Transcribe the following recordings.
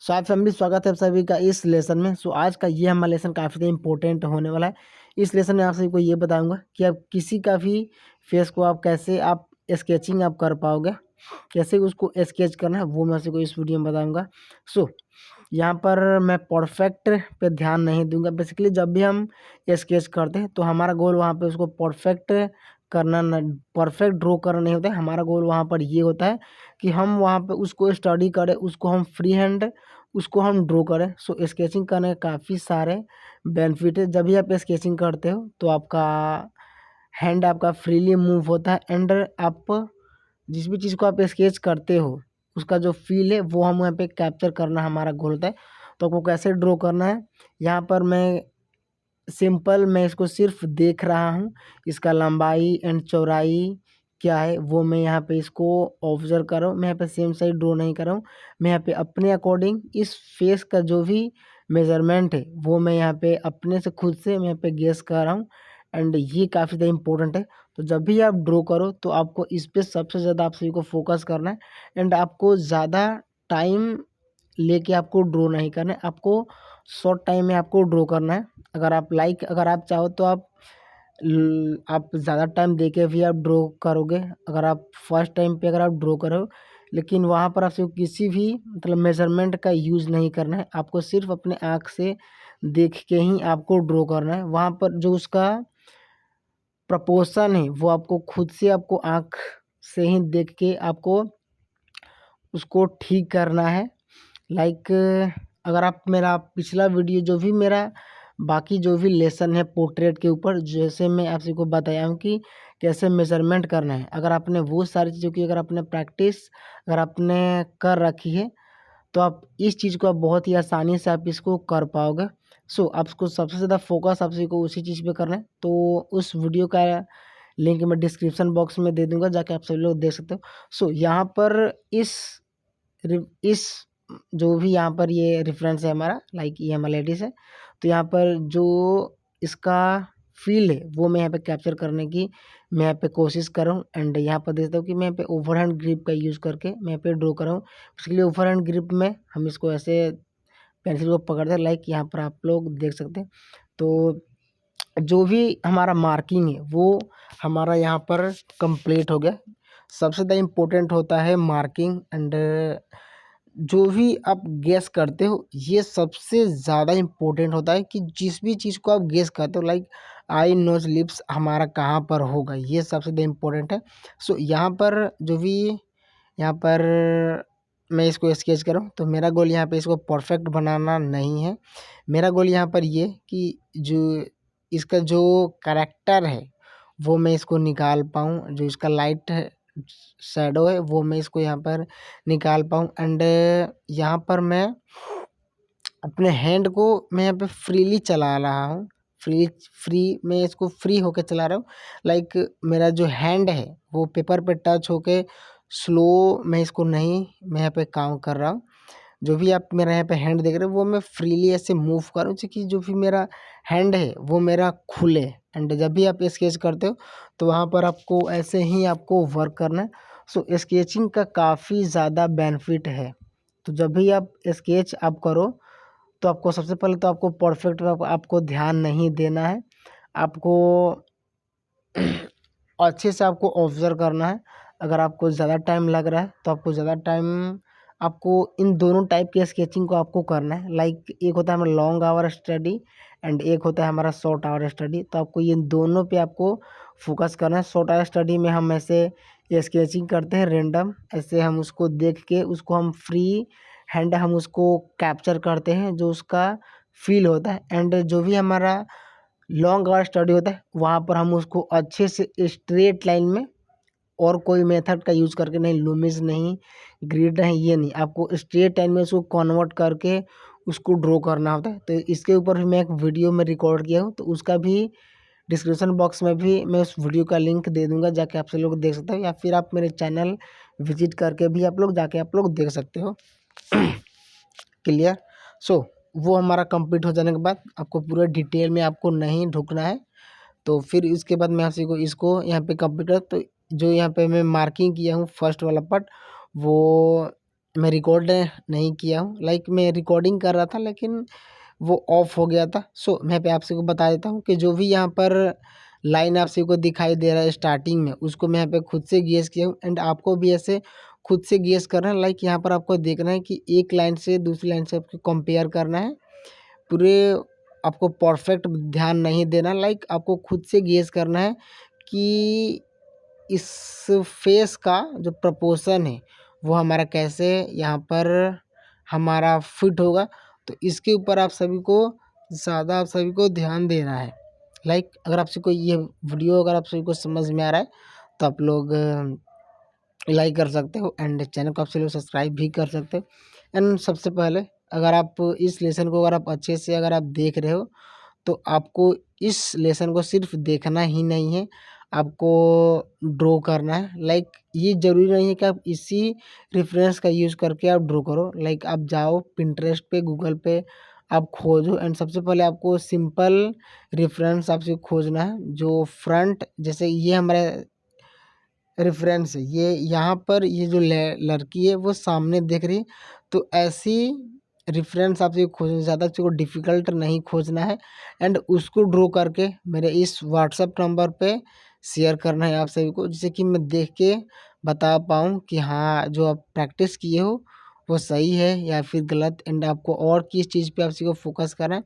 सो आप फैमिली स्वागत है आप सभी का इस लेसन में। सो आज का ये हमारा लेसन काफ़ी ज़्यादा इंपॉर्टेंट होने वाला है। इस लेसन में आप सभी को ये बताऊंगा कि आप किसी का भी फेस को आप कैसे आप स्केचिंग आप कर पाओगे, कैसे उसको स्केच करना है वो मैं आप सभी को इस वीडियो में बताऊंगा। सो यहाँ पर मैं परफेक्ट पे ध्यान नहीं दूंगा। बेसिकली जब भी हम स्केच करते हैं तो हमारा गोल वहाँ पे उसको परफेक्ट करना न परफेक्ट ड्रॉ करना नहीं होता है। हमारा गोल वहाँ पर ये होता है कि हम वहाँ पे उसको स्टडी करें, उसको हम फ्री हैंड उसको हम ड्रॉ करें। सो स्केचिंग करने के काफ़ी सारे बेनिफिट है। जब भी आप स्केचिंग करते हो तो आपका हैंड आपका फ्रीली मूव होता है एंड आप जिस भी चीज़ को आप स्केच करते हो उसका जो फील है वो हम यहाँ पे कैप्चर करना हमारा गोल होता है। तो आपको कैसे ड्रॉ करना है, यहाँ पर मैं इसको सिर्फ देख रहा हूँ, इसका लंबाई एंड चौड़ाई क्या है वो मैं यहाँ पे इसको ऑब्जर्व कर रहा हूँ। मैं यहाँ पे सेम साइड ड्रॉ नहीं कर रहा हूँ। मैं यहाँ पे अपने अकॉर्डिंग इस फेस का जो भी मेजरमेंट है वो मैं यहाँ पे अपने से खुद से मैं यहाँ पे गेस कर रहा हूँ एंड ये काफ़ी ज़्यादा इंपॉर्टेंट है। तो जब भी आप ड्रॉ करो तो आपको इस पे सबसे ज़्यादा आप सभी को फोकस करना है एंड आपको ज़्यादा टाइम लेके आपको ड्रॉ नहीं करना है, आपको शॉर्ट टाइम में आपको ड्रॉ करना है। अगर आप चाहो तो आप ज़्यादा टाइम दे के भी आप ड्रॉ करोगे। अगर आप फर्स्ट टाइम पे अगर आप ड्रॉ करो, लेकिन वहाँ पर आपसे किसी भी मतलब मेजरमेंट का यूज़ नहीं करना है, आपको सिर्फ अपने आँख से देख के ही आपको ड्रॉ करना है। वहाँ पर जो उसका प्रपोर्शन है वो आपको खुद से आपको आँख से ही देख के आपको उसको ठीक करना है। लाइक अगर आप मेरा पिछला वीडियो जो भी मेरा बाकी जो भी लेसन है पोर्ट्रेट के ऊपर, जैसे मैं आप सबको बताया हूँ कि कैसे मेजरमेंट करना है, अगर आपने वो सारी चीज़ों की अगर आपने प्रैक्टिस अगर आपने कर रखी है तो आप इस चीज़ को आप बहुत ही आसानी से आप इसको कर पाओगे। सो आपको सबसे ज़्यादा फोकस आप सभी को उसी चीज़ पे करना है। तो उस वीडियो का लिंक मैं डिस्क्रिप्शन बॉक्स में दे दूंगा, जाके आप सभी लोग देख सकते हो। सो यहाँ पर इस जो भी यहाँ पर ये रेफरेंस है हमारा, लाइक ये हमारा लेडीज़ है, तो यहाँ पर जो इसका फील है वो मैं यहाँ पे कैप्चर करने की मैं यहाँ पे कोशिश कर रहा हूँ एंड यहाँ पर देखता हूँ कि मैं यहाँ पे ओवर हैंड ग्रिप का यूज़ करके मैं यहाँ पे ड्रॉ कर रहा हूँ। उसके लिए ओवर हैंड ग्रिप में हम इसको ऐसे पेंसिल को पकड़ते हैं, लाइक यहाँ पर आप लोग देख सकते हैं। तो जो भी हमारा मार्किंग है वो हमारा यहाँ पर कंप्लीट हो गया। सबसे ज़्यादा इम्पोर्टेंट होता है मार्किंग एंड जो भी आप गेस करते हो ये सबसे ज़्यादा इम्पोर्टेंट होता है कि जिस भी चीज़ को आप गेस करते हो, लाइक आई नोज लिप्स हमारा कहाँ पर होगा, ये सबसे ज़्यादा इम्पोर्टेंट है। सो यहाँ पर जो भी यहाँ पर मैं इसको स्केच कर रहा हूँ तो मेरा गोल यहाँ पे इसको परफेक्ट बनाना नहीं है। मेरा गोल यहाँ पर ये कि जो इसका जो कैरेक्टर है वो मैं इसको निकाल पाऊँ, जो इसका लाइट है शैडो है वो मैं इसको यहाँ पर निकाल पाऊँ एंड यहाँ पर मैं अपने हैंड को मैं यहाँ पे फ्रीली चला रहा हूँ। फ्री मैं इसको फ्री होके चला रहा हूँ। लाइक मेरा जो हैंड है वो पेपर पे टच होके स्लो मैं इसको नहीं मैं यहाँ पे काम कर रहा हूँ। जो भी आप मेरा यहाँ पे हैंड देख रहे हो वो मैं फ्रीली ऐसे मूव कर रहा हूँ कि जो भी मेरा हैंड है वो मेरा खुले। एंड जब भी आप स्केच करते हो तो वहाँ पर आपको ऐसे ही आपको वर्क करना है। सो स्केचिंग का काफ़ी ज़्यादा बेनिफिट है। तो जब भी आप स्केच आप करो तो आपको सबसे पहले तो आपको परफेक्ट आपको ध्यान नहीं देना है, आपको अच्छे से आपको ऑब्जर्व करना है। अगर आपको ज़्यादा टाइम लग रहा है तो आपको ज़्यादा टाइम आपको इन दोनों टाइप के स्केचिंग को आपको करना है। लाइक एक होता है हमारा लॉन्ग आवर स्टडी एंड एक होता है हमारा शॉर्ट आवर स्टडी। तो आपको ये दोनों पे आपको फोकस करना है। शॉर्ट आवर स्टडी में हम ऐसे स्केचिंग करते हैं रेंडम, ऐसे हम उसको देख के उसको हम फ्री हैंड हम उसको कैप्चर करते हैं जो उसका फील होता है। एंड जो भी हमारा लॉन्ग आवर स्टडी होता है वहाँ पर हम उसको अच्छे से स्ट्रेट लाइन में और कोई मेथड का यूज़ करके नहीं, लूमिस नहीं, ग्रिड नहीं, ये नहीं, आपको स्ट्रेट लाइन में उसको कन्वर्ट करके उसको ड्रॉ करना होता है। तो इसके ऊपर भी मैं एक वीडियो में रिकॉर्ड किया हूँ, तो उसका भी डिस्क्रिप्शन बॉक्स में भी मैं उस वीडियो का लिंक दे दूंगा, जाके आप सब लोग देख सकते हो, या फिर आप मेरे चैनल विजिट करके भी आप लोग जाके आप लोग देख सकते हो। क्लियर। सो वो हमारा कंप्लीट हो जाने के बाद आपको पूरे डिटेल में आपको नहीं ढुकना है। तो फिर इसके बाद मैं आपसे को इसको यहाँ पे कंप्लीट कर, तो जो यहाँ पे मैं मार्किंग किया हूँ फर्स्ट वाला पार्ट वो मैं रिकॉर्ड नहीं किया हूँ, लाइक मैं रिकॉर्डिंग कर रहा था लेकिन वो ऑफ हो गया था। सो मैं पे आप सबको बता देता हूँ कि जो भी यहाँ पर लाइन आप सबको दिखाई दे रहा है स्टार्टिंग में, उसको मैं यहाँ पे खुद से गेस किया हूँ एंड आपको भी ऐसे खुद से गेस करना है। लाइक यहाँ पर आपको देखना है कि एक लाइन से दूसरी लाइन से आपको कंपेयर करना है। पूरे आपको परफेक्ट ध्यान नहीं देना, लाइक आपको खुद से गेस करना है कि इस फेस का जो प्रपोर्शन है वो हमारा कैसे यहाँ पर हमारा फिट होगा। तो इसके ऊपर आप सभी को ज़्यादा आप सभी को ध्यान देना है। लाइक अगर आप सभी को ये वीडियो अगर आप सभी को समझ में आ रहा है तो आप लोग लाइक कर सकते हो एंड चैनल को आप सभी लोग सब्सक्राइब भी कर सकते हो। एंड सबसे पहले अगर आप इस लेसन को अगर आप अच्छे से अगर आप देख रहे हो तो आपको इस लेसन को सिर्फ देखना ही नहीं है, आपको ड्रॉ करना है। लाइक ये ज़रूरी नहीं है कि आप इसी रेफरेंस का यूज़ करके आप ड्रॉ करो। लाइक आप जाओ पिंटरेस्ट पे, गूगल पे आप खोजो एंड सबसे पहले आपको सिंपल रेफरेंस आपसे खोजना है जो फ्रंट, जैसे ये हमारे रेफरेंस है, ये यहाँ पर ये जो लड़की है वो सामने देख रही है। तो ऐसी रेफरेंस आपसे खोजना, ज़्यादा आपको डिफ़िकल्ट नहीं खोजना है एंड उसको ड्रॉ करके मेरे इस व्हाट्सएप नंबर पे शेयर करना है आप सभी को, जिससे कि मैं देख के बता पाऊँ कि हाँ जो आप प्रैक्टिस किए हो वो सही है या फिर गलत। एंड आपको और किस चीज़ पे आप सभी को फोकस करना है।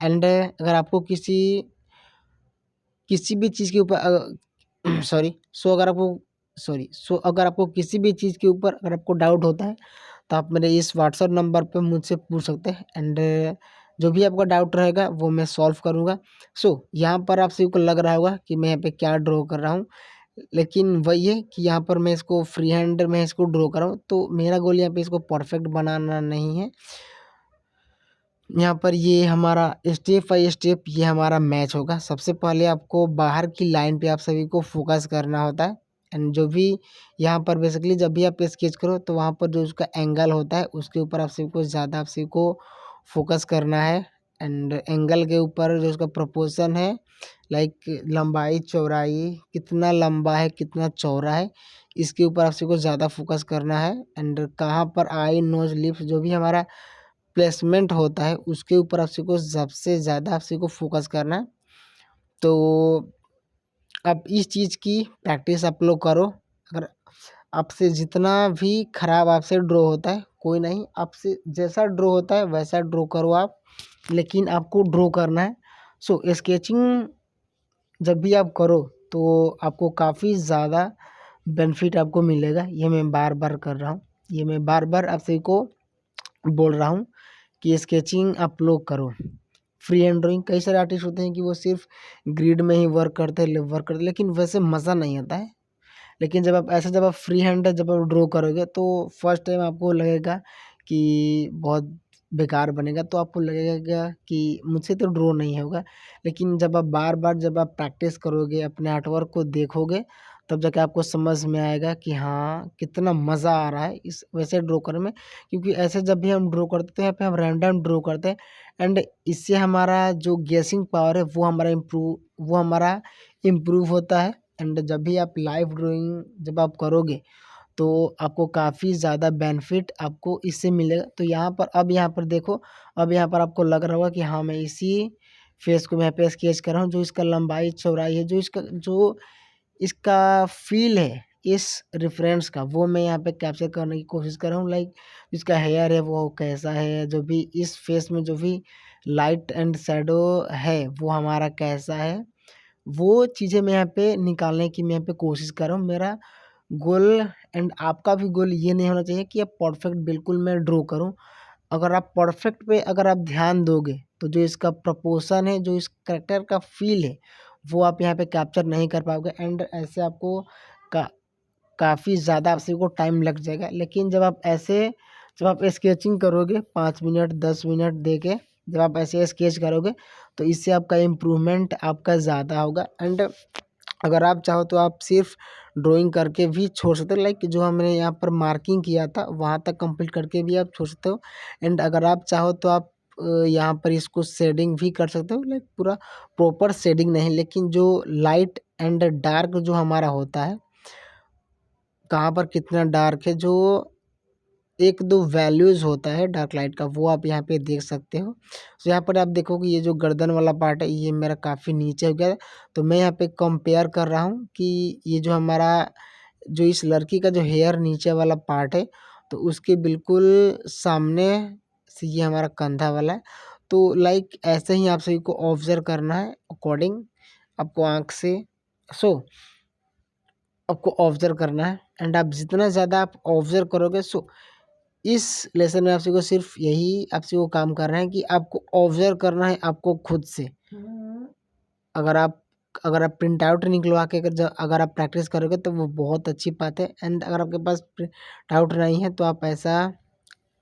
एंड अगर आपको किसी किसी भी चीज़ के ऊपर सॉरी सो अगर आपको अगर आपको किसी भी चीज़ के ऊपर अगर आपको डाउट होता है तो आप मेरे इस व्हाट्सएप नंबर पे मुझसे पूछ सकते हैं एंड जो भी आपका डाउट रहेगा वो मैं सॉल्व करूँगा। यहाँ पर आप सभी को लग रहा होगा कि मैं यहाँ पे क्या ड्रॉ कर रहा हूँ, लेकिन वही है कि यहाँ पर मैं इसको फ्री हैंड में इसको ड्रॉ कर रहा हूँ। तो मेरा गोल यहाँ पे इसको परफेक्ट बनाना नहीं है। यहाँ पर ये हमारा स्टेप बाय स्टेप ये हमारा मैच होगा। सबसे पहले आपको बाहर की लाइन पे आप सभी को फोकस करना होता है एंड जो भी यहाँ पर बेसिकली जब भी आप स्केच करो तो वहाँ पर जो उसका एंगल होता है उसके ऊपर आप सभी को ज़्यादा आप सभी को फोकस करना है। एंड एंगल के ऊपर जो उसका प्रोपोर्शन है, लाइक लंबाई चौड़ाई, कितना लंबा है कितना चौड़ा है, इसके ऊपर आप सभी को ज़्यादा फोकस करना है। एंड कहाँ पर आई नोज लिप्स जो भी हमारा प्लेसमेंट होता है उसके ऊपर आप सभी को सबसे ज़्यादा आप सभी को फोकस करना है। तो अब इस चीज़ की प्रैक्टिस आप लोग करो। अगर आपसे जितना भी खराब आपसे ड्रॉ होता है कोई नहीं, आपसे जैसा ड्रॉ होता है वैसा ड्रॉ करो आप, लेकिन आपको ड्रॉ करना है। स्केचिंग जब भी आप करो तो आपको काफ़ी ज़्यादा बेनिफिट आपको मिलेगा। ये मैं बार बार कर रहा हूँ, ये मैं बार बार आप सभी को बोल रहा हूँ कि स्केचिंग आप लोग करो। फ्री हैंड ड्राइंग कई सारे आर्टिस्ट होते हैं कि वो सिर्फ ग्रिड में ही वर्क करते लेकिन वैसे मज़ा नहीं आता है। लेकिन जब आप फ्री हैंड जब आप ड्रॉ करोगे तो फर्स्ट टाइम आपको लगेगा कि बहुत बेकार बनेगा, तो आपको लगेगा कि मुझसे तो ड्रॉ नहीं होगा। लेकिन जब आप बार बार जब आप प्रैक्टिस करोगे अपने आर्टवर्क को देखोगे तब जाके आपको समझ में आएगा कि हाँ कितना मज़ा आ रहा है इस वैसे ड्रॉ करने में। क्योंकि ऐसे जब भी हम ड्रॉ करते हैं यहाँ पे हम रैंडम ड्रॉ करते हैं एंड इससे हमारा जो गेसिंग पावर है वो हमारा इम्प्रूव होता है। एंड जब भी आप लाइव ड्राइंग जब आप करोगे तो आपको काफ़ी ज़्यादा बेनिफिट आपको इससे मिलेगा। तो यहाँ पर देखो, अब यहाँ पर आपको लग रहा होगा कि हाँ मैं इसी फेस को मैं यहाँ पे स्केच कर रहा हूँ, जो इसका लंबाई चौड़ाई है, जो इसका फील है इस रेफरेंस का वो मैं यहाँ पे कैप्चर करने की कोशिश कर रहा हूँ। लाइक इसका हेयर है वो कैसा है, जो भी इस फेस में जो भी लाइट एंड शैडो है वो हमारा कैसा है, वो चीज़ें मैं यहाँ पे निकालने की मैं यहाँ पे कोशिश कर रहा हूँ। मेरा गोल एंड आपका भी गोल ये नहीं होना चाहिए कि आप परफेक्ट बिल्कुल मैं ड्रॉ करूँ। अगर आप परफेक्ट पे अगर आप ध्यान दोगे तो जो इसका प्रपोर्शन है, जो इस करेक्टर का फील है वो आप यहाँ पे कैप्चर नहीं कर पाओगे एंड ऐसे आपको का काफ़ी ज़्यादा आप सभी को टाइम लग जाएगा। लेकिन जब आप स्केचिंग करोगे 5 मिनट 10 मिनट दे के जब आप ऐसे स्केच करोगे तो इससे आपका इम्प्रूवमेंट आपका ज़्यादा होगा। एंड अगर आप चाहो तो आप सिर्फ ड्राइंग करके भी छोड़ सकते हो, लाइक जो हमने यहाँ पर मार्किंग किया था वहाँ तक कंप्लीट करके भी आप छोड़ सकते हो। एंड अगर आप चाहो तो आप यहाँ पर इसको शेडिंग भी कर सकते हो, लाइक पूरा प्रॉपर शेडिंग नहीं, लेकिन जो लाइट एंड डार्क जो हमारा होता है, कहाँ पर कितना डार्क है, जो एक दो वैल्यूज़ होता है डार्क लाइट का, वो आप यहाँ पे देख सकते हो। तो यहाँ पर आप देखोगे ये जो गर्दन वाला पार्ट है ये मेरा काफ़ी नीचे हो गया है। तो मैं यहाँ पे कंपेयर कर रहा हूँ कि ये जो हमारा जो इस लड़की का जो हेयर नीचे वाला पार्ट है तो उसके बिल्कुल सामने से ये हमारा कंधा वाला है। तो लाइक ऐसे ही आप सभी को ऑब्जर्व करना है अकॉर्डिंग आपको आँख से। सो आपको ऑब्जर्व करना है एंड आप जितना ज़्यादा आप ऑब्जर्व करोगे सो इस लेसन में आप सभी को सिर्फ यही आप सभी को काम करना है कि आपको ऑब्जर्व करना है आपको खुद से। अगर आप प्रिंट आउट निकलवा के अगर आप प्रैक्टिस करोगे तो वो बहुत अच्छी बात है। एंड अगर आपके पास प्रिंट आउट नहीं है तो आप ऐसा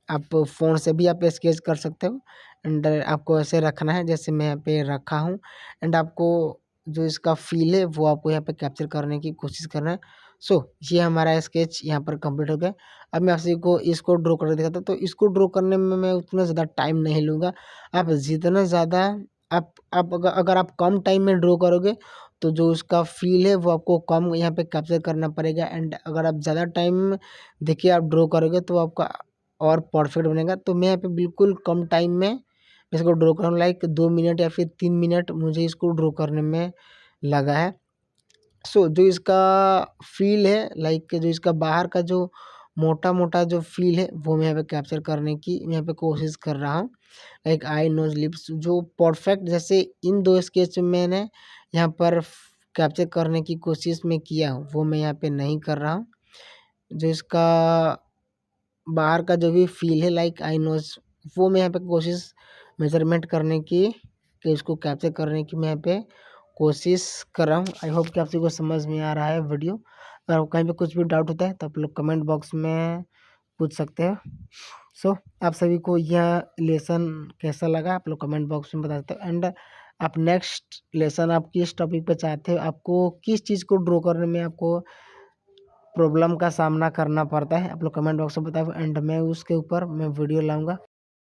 आप फ़ोन से भी आप स्केच कर सकते हो। एंड आपको ऐसे रखना है जैसे मैं यहाँ पे रखा हूँ। एंड आपको जो इसका फील है वो आपको यहाँ पे कैप्चर करने की कोशिश करना है। सो ये हमारा स्केच यहाँ पर कंप्लीट हो गया। अब मैं आप सभी को इसको ड्रॉ करके दिखाता हूँ। तो इसको ड्रॉ करने में मैं उतना ज़्यादा टाइम नहीं लूँगा। आप जितना ज़्यादा आप अगर आप कम टाइम में ड्रॉ करोगे तो जो उसका फील है वो आपको कम यहाँ पे कैप्चर करना पड़ेगा। एंड अगर आप ज़्यादा टाइम देखिए आप ड्रॉ करोगे तो आपका और परफेक्ट बनेगा। तो मैं यहाँ पे बिल्कुल कम टाइम में इसको ड्रॉ कर रहा हूँ, लाइक 2 मिनट या फिर 3 मिनट मुझे इसको ड्रॉ करने में लगा है। सो जो इसका फील है लाइक जो इसका बाहर का जो मोटा-मोटा जो फील है वो मैं यहाँ पे कैप्चर करने की मैं यहाँ पे कोशिश कर रहा हूँ। लाइक आई, नोज़, लिप्स जो परफेक्ट जैसे इन 2 स्केच में मैंने यहाँ पर कैप्चर करने की कोशिश मैं किया हूँ, वो मैं यहाँ पे नहीं कर रहा हूँ। जो इसका बाहर का जो भी फील है लाइक आई नोज़ वो मैं यहाँ पे कोशिश मेज़रमेंट करने की कि उसको कैप्चर करने की मैं यहाँ पे कोशिश कर रहा हूँ। आई होप कि आप सभी को समझ में आ रहा है वीडियो। अगर आपको कहीं पे कुछ भी डाउट होता है तो आप लोग कमेंट बॉक्स में पूछ सकते हो। सो आप सभी को यह लेसन कैसा लगा आप लोग कमेंट बॉक्स में बता सकते हो। एंड आप नेक्स्ट लेसन आप किस टॉपिक पे चाहते हो, आपको किस चीज़ को ड्रॉ करने में आपको प्रॉब्लम का सामना करना पड़ता है, आप लोग कमेंट बॉक्स में बताओ। एंड मैं उसके ऊपर मैं वीडियो लाऊंगा।